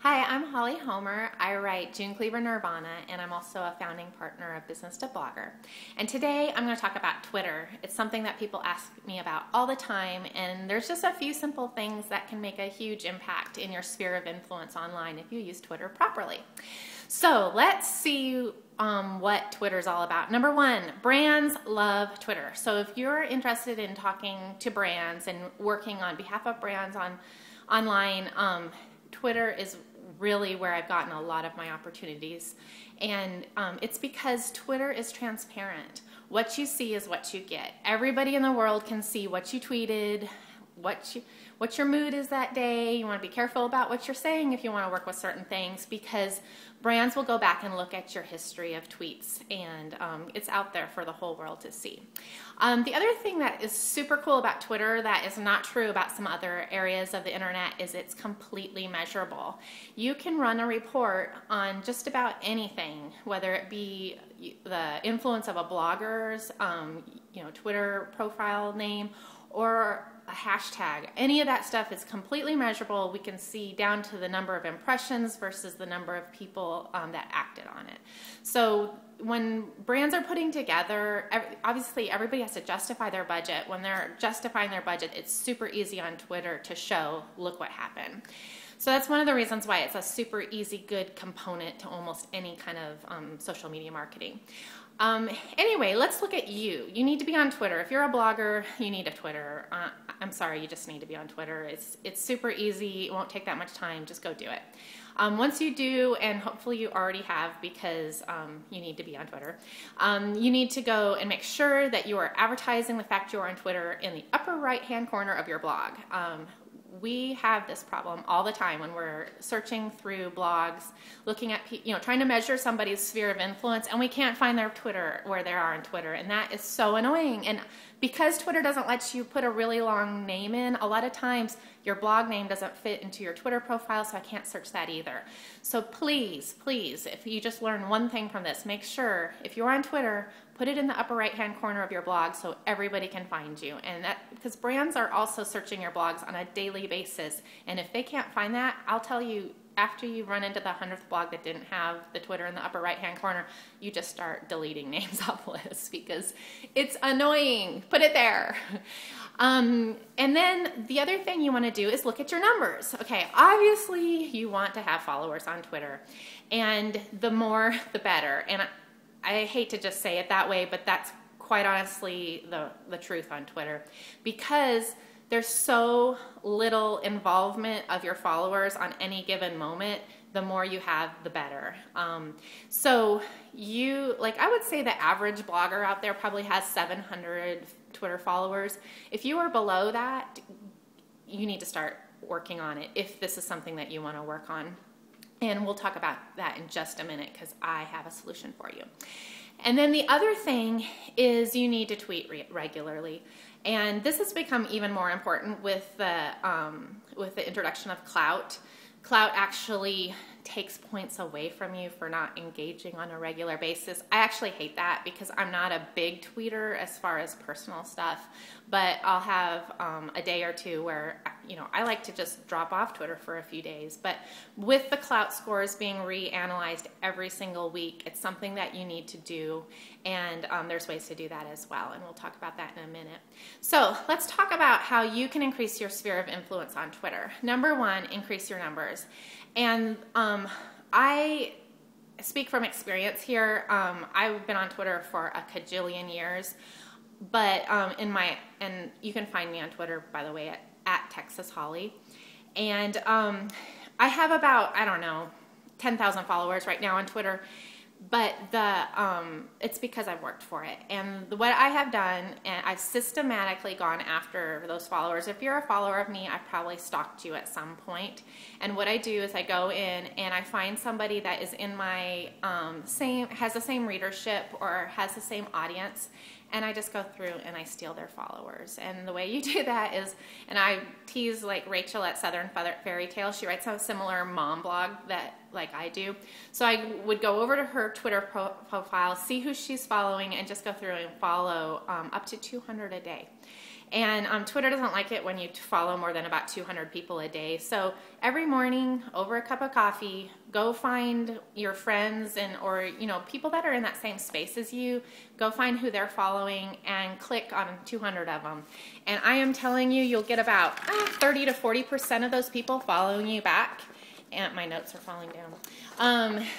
Hi, I'm Holly Homer. I write June Cleaver Nirvana, and I'm also a founding partner of Business to Blogger. And today I'm going to talk about Twitter. It's something that people ask me about all the time, and there's just a few simple things that can make a huge impact in your sphere of influence online if you use Twitter properly. So let's see what Twitter's all about. Number one, brands love Twitter. So if you're interested in talking to brands and working on behalf of brands online, Twitter is really where I've gotten a lot of my opportunities. And it's because Twitter is transparent. What you see is what you get. Everybody in the world can see what you tweeted, what your mood is that day. You want to be careful about what you're saying if you want to work with certain things, because brands will go back and look at your history of tweets, and it's out there for the whole world to see. The other thing that is super cool about Twitter that is not true about some other areas of the internet is it's completely measurable. You can run a report on just about anything, whether it be the influence of a blogger's Twitter profile name or a hashtag. Any of that stuff is completely measurable. We can see down to the number of impressions versus the number of people that acted on it. So when brands are putting together, obviously everybody has to justify their budget. When they're justifying their budget, it's super easy on Twitter to show, look what happened. So that's one of the reasons why it's a super easy, good component to almost any kind of social media marketing. Anyway, let's look at you. You need to be on Twitter. If you're a blogger, you need a Twitter. I'm sorry, you just need to be on Twitter. It's super easy. It won't take that much time. Just go do it. Once you do, and hopefully you already have because you need to be on Twitter, you need to go and make sure that you are advertising the fact you're on Twitter in the upper right-hand corner of your blog. We have this problem all the time when we're searching through blogs, looking at, trying to measure somebody's sphere of influence, and we can't find their Twitter where they are on Twitter, and that is so annoying. And because Twitter doesn't let you put a really long name in, a lot of times your blog name doesn't fit into your Twitter profile, so I can't search that either. So please, please, if you just learn one thing from this, make sure if you're on Twitter, put it in the upper right-hand corner of your blog so everybody can find you. And that, because brands are also searching your blogs on a daily basis, and if they can't find that, I'll tell you, after you run into the 100th blog that didn't have the Twitter in the upper right-hand corner, you just start deleting names off lists because it's annoying. Put it there. And then the other thing you want to do is look at your numbers. Okay, obviously you want to have followers on Twitter, and the more the better. And I hate to just say it that way, but that's quite honestly the truth on Twitter, because there's so little involvement of your followers on any given moment. The more you have, the better. So I would say the average blogger out there probably has 700 Twitter followers. If you are below that, you need to start working on it if this is something that you want to work on. And we'll talk about that in just a minute because I have a solution for you. And then the other thing is you need to tweet regularly. And this has become even more important with the introduction of Klout. Klout actually takes points away from you for not engaging on a regular basis. I actually hate that because I'm not a big tweeter as far as personal stuff, but I'll have a day or two where I like to just drop off Twitter for a few days. But with the Klout scores being reanalyzed every single week, it's something that you need to do, and there's ways to do that as well, and we'll talk about that in a minute. So let's talk about how you can increase your sphere of influence on Twitter. Number one, increase your numbers. And I speak from experience here. I've been on Twitter for a cajillion years, but and you can find me on Twitter, by the way, at Texas Holly. And I have about, 10,000 followers right now on Twitter. But it's because I've worked for it. And what I have done, and I've systematically gone after those followers. If you're a follower of me, I've probably stalked you at some point. And what I do is I go in and I find somebody that is in my has the same readership or has the same audience, and I just go through and I steal their followers. And the way you do that is, and I tease like Rachel at Southern Fairy Tale, she writes a similar mom blog that like I do. So I would go over to her Twitter profile, see who she's following, and just go through and follow up to 200 a day. And Twitter doesn't like it when you follow more than about 200 people a day. So every morning, over a cup of coffee, go find your friends or people that are in that same space as you. Go find who they're following and click on 200 of them. And I am telling you, you'll get about 30 to 40% of those people following you back. And my notes are falling down.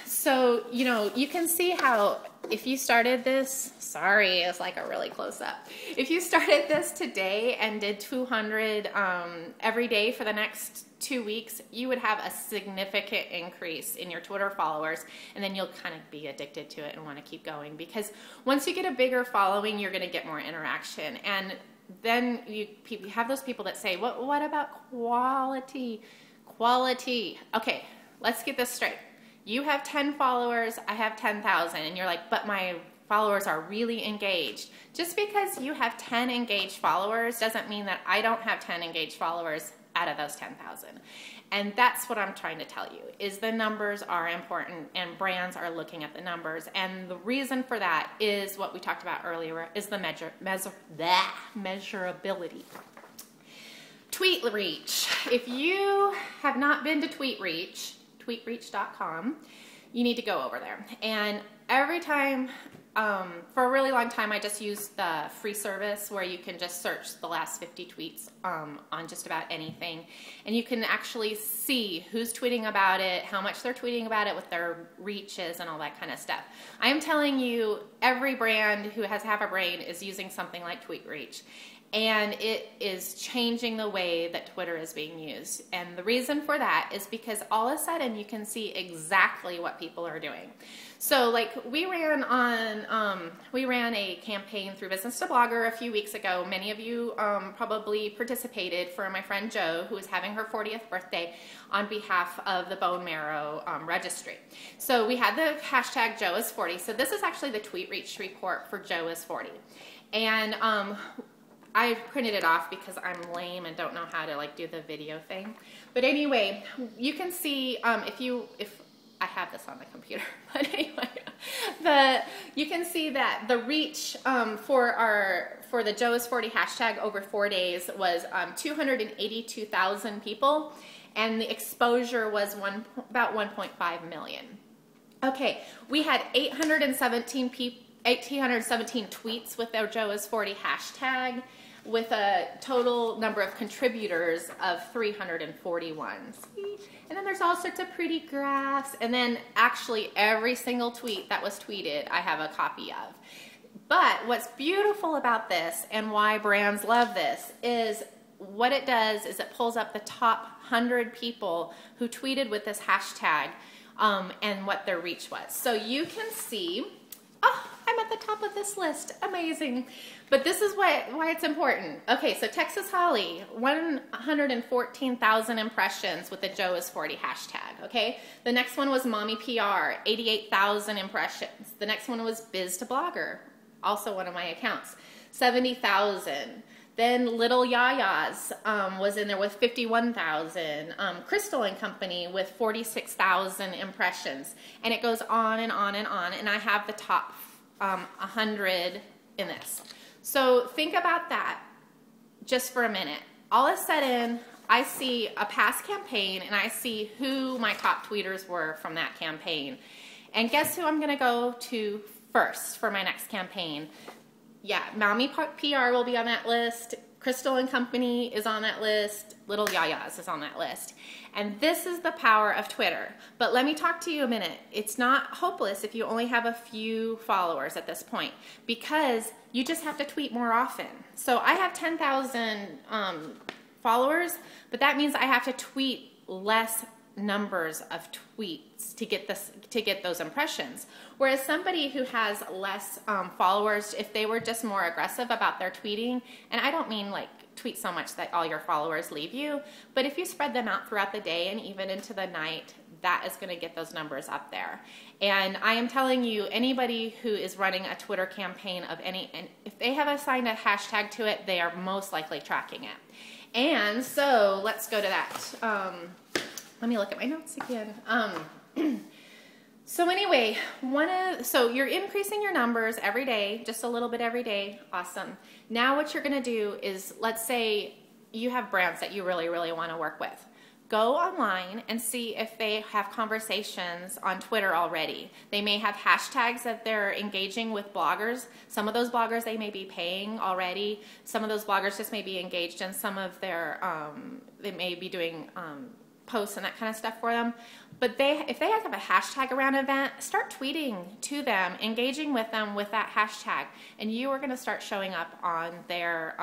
So, you can see how if you started this, sorry, it's like a really close up. If you started this today and did 200 every day for the next 2 weeks, you would have a significant increase in your Twitter followers, and then you'll kind of be addicted to it and want to keep going, because once you get a bigger following, you're going to get more interaction. And then you have those people that say, what about quality? Quality. Okay, let's get this straight. You have 10 followers, I have 10,000, and you're like, but my followers are really engaged. Just because you have 10 engaged followers doesn't mean that I don't have 10 engaged followers out of those 10,000. And that's what I'm trying to tell you, is the numbers are important, and brands are looking at the numbers. And the reason for that is what we talked about earlier, is the measurability. Tweet Reach. If you have not been to Tweet Reach, tweetreach.com, you need to go over there. And every time, for a really long time, I just used the free service where you can just search the last 50 tweets on just about anything. And you can actually see who's tweeting about it, how much they're tweeting about it, what their reach is, and all that kind of stuff. I am telling you, every brand who has half a brain is using something like Tweet Reach. And it is changing the way that Twitter is being used. And the reason for that is because all of a sudden you can see exactly what people are doing. So like we ran a campaign through Business to Blogger a few weeks ago. Many of you probably participated for my friend Jo, who is having her 40th birthday, on behalf of the bone marrow registry. So we had the hashtag Jo is 40. So this is actually the Tweet Reach report for Jo is 40. And I printed it off because I'm lame and don't know how to do the video thing. But anyway, you can see if I have this on the computer, but anyway, you can see that the reach for the Jo is 40 hashtag over 4 days was 282,000 people, and the exposure was about 1.5 million. Okay, we had 817 tweets with their Jo is 40 hashtag, with a total number of contributors of 341. See? And then there's all sorts of pretty graphs, and then actually every single tweet that was tweeted I have a copy of. But what's beautiful about this, and why brands love this, is what it does is it pulls up the top 100 people who tweeted with this hashtag and what their reach was. So you can see, oh, I'm at the top of this list. Amazing. But this is why it's important. Okay, so Texas Holly, 114,000 impressions with the Jo is 40 hashtag, okay? The next one was Mommy PR, 88,000 impressions. The next one was Biz to Blogger, also one of my accounts, 70,000. Then Little Yaya's was in there with 51,000. Crystal and Company with 46,000 impressions. And it goes on and on and on. And I have the top 100 in this. So think about that just for a minute. All of a sudden, I see a past campaign and I see who my top tweeters were from that campaign. And guess who I'm going to go to first for my next campaign? Yeah, Mommy PR will be on that list. Crystal and Company is on that list. Little Yaya's is on that list. And this is the power of Twitter. But let me talk to you a minute. It's not hopeless if you only have a few followers at this point, because you just have to tweet more often. So I have 10,000 followers, but that means I have to tweet less numbers of tweets to get those impressions. Whereas somebody who has less followers, if they were just more aggressive about their tweeting, and I don't mean tweet so much that all your followers leave you, but if you spread them out throughout the day and even into the night, that is going to get those numbers up there. And I am telling you, anybody who is running a Twitter campaign of and if they have assigned a hashtag to it, they are most likely tracking it. And so let's go to that. Let me look at my notes again. So anyway, so you're increasing your numbers every day, just a little bit every day. Awesome. Now what you're going to do is, let's say you have brands that you really, really want to work with. Go online and see if they have conversations on Twitter already. They may have hashtags that they're engaging with bloggers. Some of those bloggers they may be paying already. Some of those bloggers just may be engaged in some of their, they may be doing posts and that kind of stuff for them. But if they have a hashtag around an event, start tweeting to them, engaging with them with that hashtag, and you are going to start showing up on their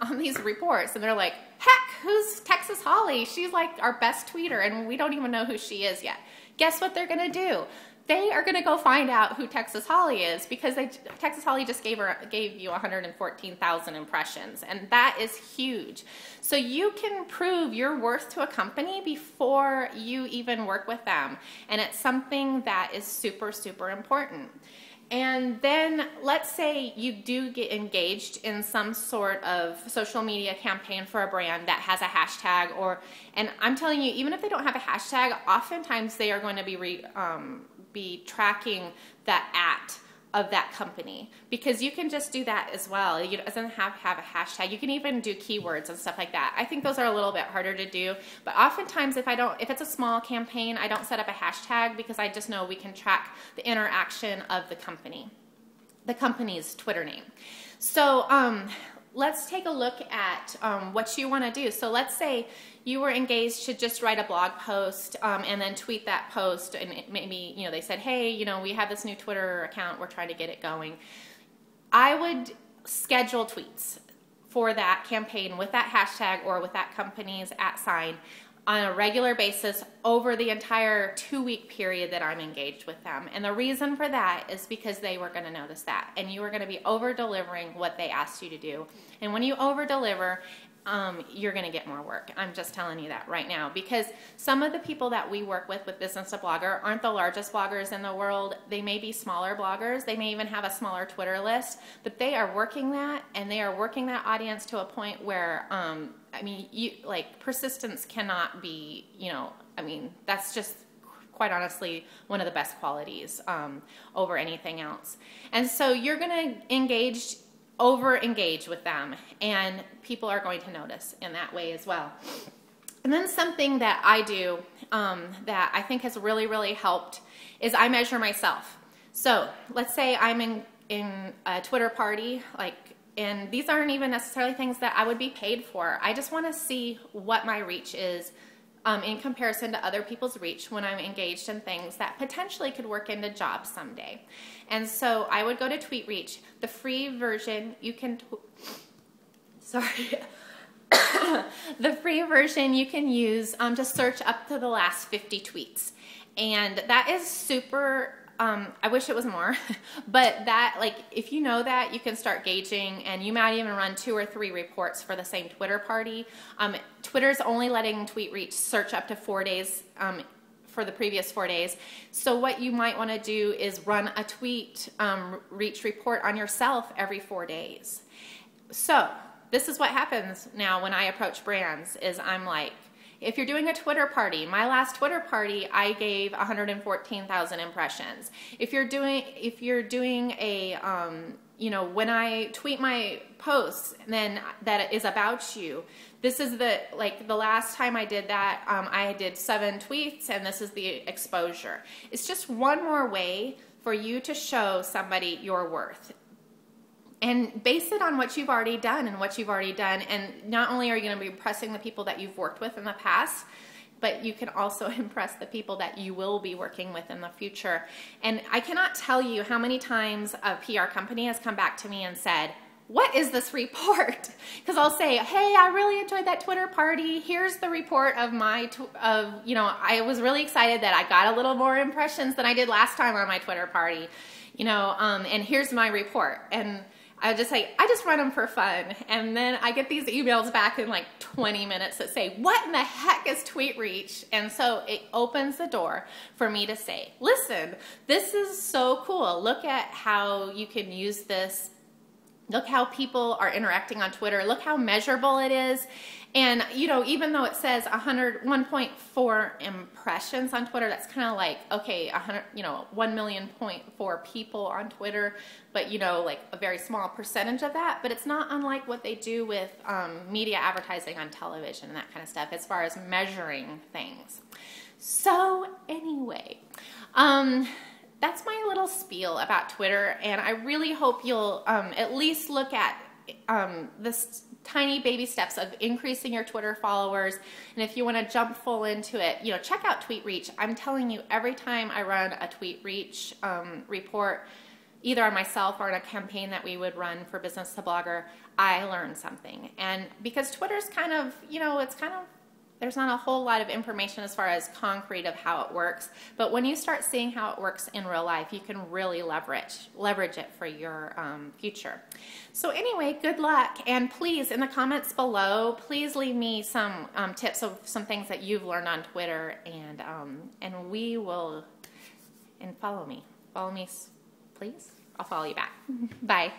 on these reports. And they're like, heck, who's Texas Holly? She's like our best tweeter, and we don't even know who she is yet. Guess what they're going to do? They are going to go find out who Texas Holly is, because Texas Holly just gave you 114,000 impressions, and that is huge. So you can prove your worth to a company before you even work with them, and it's something that is super, super important. And then let's say you do get engaged in some sort of social media campaign for a brand that has a hashtag, and I'm telling you, even if they don't have a hashtag, oftentimes they are going to be tracking that of that company, because you can just do that as well. It doesn't have a hashtag. You can even do keywords and stuff like that. I think those are a little bit harder to do, but oftentimes if it's a small campaign, I don't set up a hashtag, because I just know we can track the interaction of the company's Twitter name. So let's take a look at what you want to do. So let's say you were engaged to just write a blog post and then tweet that post, and maybe they said, hey, we have this new Twitter account, we're trying to get it going. I would schedule tweets for that campaign with that hashtag or with that company's @ on a regular basis over the entire 2-week period that I'm engaged with them. And the reason for that is because they were going to notice that, and you were going to be over-delivering what they asked you to do. And when you over-deliver, you're going to get more work. I'm just telling you that right now, because some of the people that we work with Business to Blogger aren't the largest bloggers in the world. They may be smaller bloggers. They may even have a smaller Twitter list, but they are working that, and they are working that audience to a point where, persistence cannot be, that's just quite honestly one of the best qualities over anything else. And so you're going to over-engage with them, and people are going to notice in that way as well. And then something that I do that I think has really, really helped is I measure myself. So let's say I'm in a Twitter party, and these aren't even necessarily things that I would be paid for. I just want to see what my reach is in comparison to other people's reach when I'm engaged in things that potentially could work into jobs someday. And so I would go to TweetReach. The free version, you can, the free version you can use, just search up to the last 50 tweets. And that is super, I wish it was more, but that, if you know that, you can start gauging, and you might even run 2 or 3 reports for the same Twitter party. Twitter's only letting TweetReach search up to 4 days for the previous 4 days. So what you might want to do is run a TweetReach report on yourself every 4 days. So this is what happens now when I approach brands, is I'm like, if you're doing a Twitter party, my last Twitter party, I gave 114,000 impressions. If you're doing a, when I tweet my posts, then that is about you. This is the last time I did that, I did 7 tweets, and this is the exposure. It's just one more way for you to show somebody your worth. And base it on what you've already done and not only are you going to be impressing the people that you've worked with in the past, but you can also impress the people that you will be working with in the future. And I cannot tell you how many times a PR company has come back to me and said, what is this report? Because I'll say, hey, I really enjoyed that Twitter party. Here's the report of I was really excited that I got a little more impressions than I did last time on my Twitter party, and here's my report. And I just say, I just run them for fun. And then I get these emails back in 20 minutes that say, what in the heck is TweetReach? And so it opens the door for me to say, listen, this is so cool. Look at how you can use this Look how people are interacting on Twitter. Look how measurable it is. And, you know, even though it says 1.4 impressions on Twitter, that's kind of like, okay, 1 million.4 people on Twitter, but, you know, like a very small percentage of that. But it's not unlike what they do with media advertising on television and that kind of stuff as far as measuring things. So anyway, that's my little spiel about Twitter, and I really hope you'll at least look at this tiny baby steps of increasing your Twitter followers. And if you want to jump full into it, you know, check out TweetReach. I'm telling you, every time I run a TweetReach report, either on myself or in a campaign that we would run for Business to Blogger, I learn something. And because Twitter's kind of, you know, it's kind of, there's not a whole lot of information as far as concrete of how it works, but when you start seeing how it works in real life, you can really leverage it for your future. So anyway, good luck, and please, in the comments below, please leave me some tips of some things that you've learned on Twitter, and we will, and follow me, please. I'll follow you back. Bye.